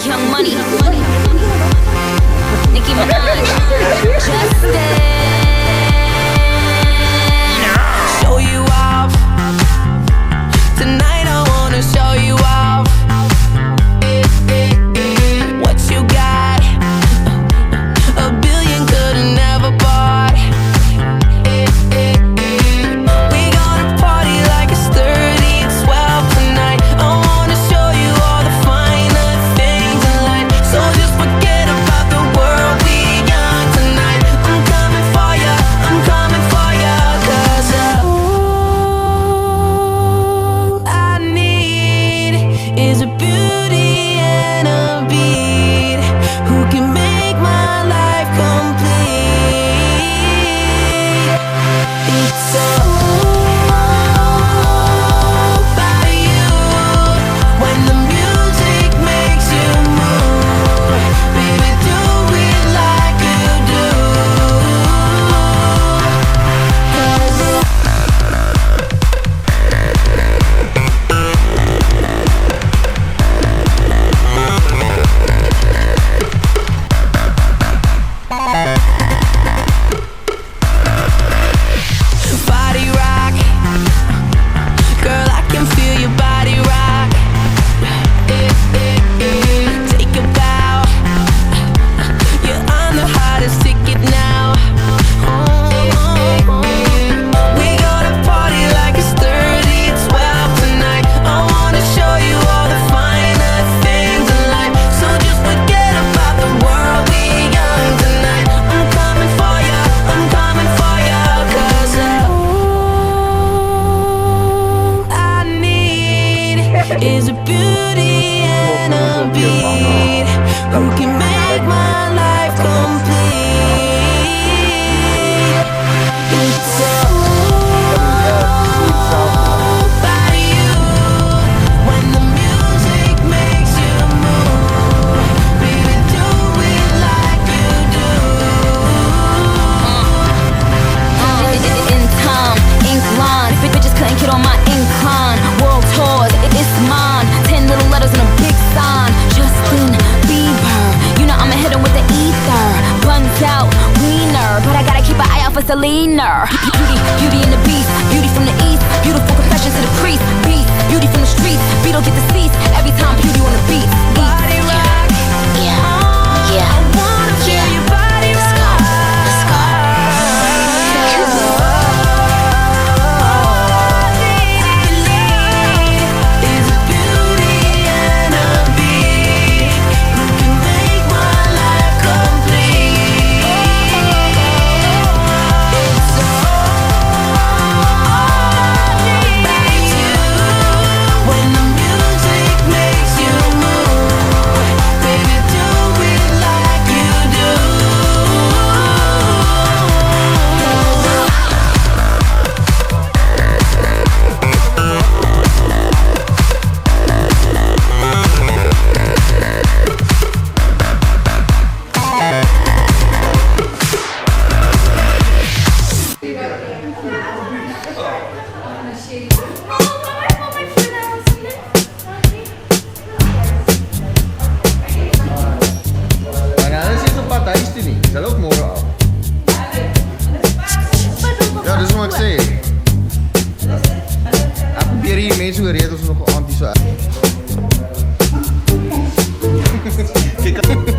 Young Money, Nicki Minaj, Justin. Show you off. Tonight I wanna show you off. What you got? A billion could've never bought. We gonna party like it's 30 and 12 tonight. I wanna show you all the finer things in life. So just forget about the world, we young tonight. I'm coming for ya, I'm coming for ya. 'Cause all I need is a beauty and a beat who can make my life complete. It's all about you. When the music makes you move, baby, do it like you do. 'Cause body rock, girl, I can feel your body rock. Take a bow, you're on the hottest ticket now. We gonna party like it's 30 and 12 tonight. I wanna show you all the finer things in life. So just forget about the world, we young tonight. I'm coming for ya, I'm coming for ya. 'Cause all I need is a beauty and a beat who can make my life complete. It's all about you. When the music makes you move, baby, do it like you do. In time, ink line. Bitches couldn't get on my incline. World tours, it's mine. 10 little letters and a big sign. Justin Bieber, you know I'ma hit him with the ether. Buns out, wiener, but I gotta keep an eye out for Selena. Beauty in the beast, beauty from the east. Beautiful confessions to the priest. Beast, beauty from the streets. Beetle get deceased every time beauty on the beat. Body rock, Yeah. I wanna feel your body rock. Let's go. Is a beauty and a beat who can make my life complete. It's all about you. When the music makes you move, baby, do it like you do. Maar nou, dan zit op pad huis toe nie. Sal ook môre af. Ja, dis wat ek sê. Ek probeer hier mense oorreed ons nog 'n antie so. Kyk.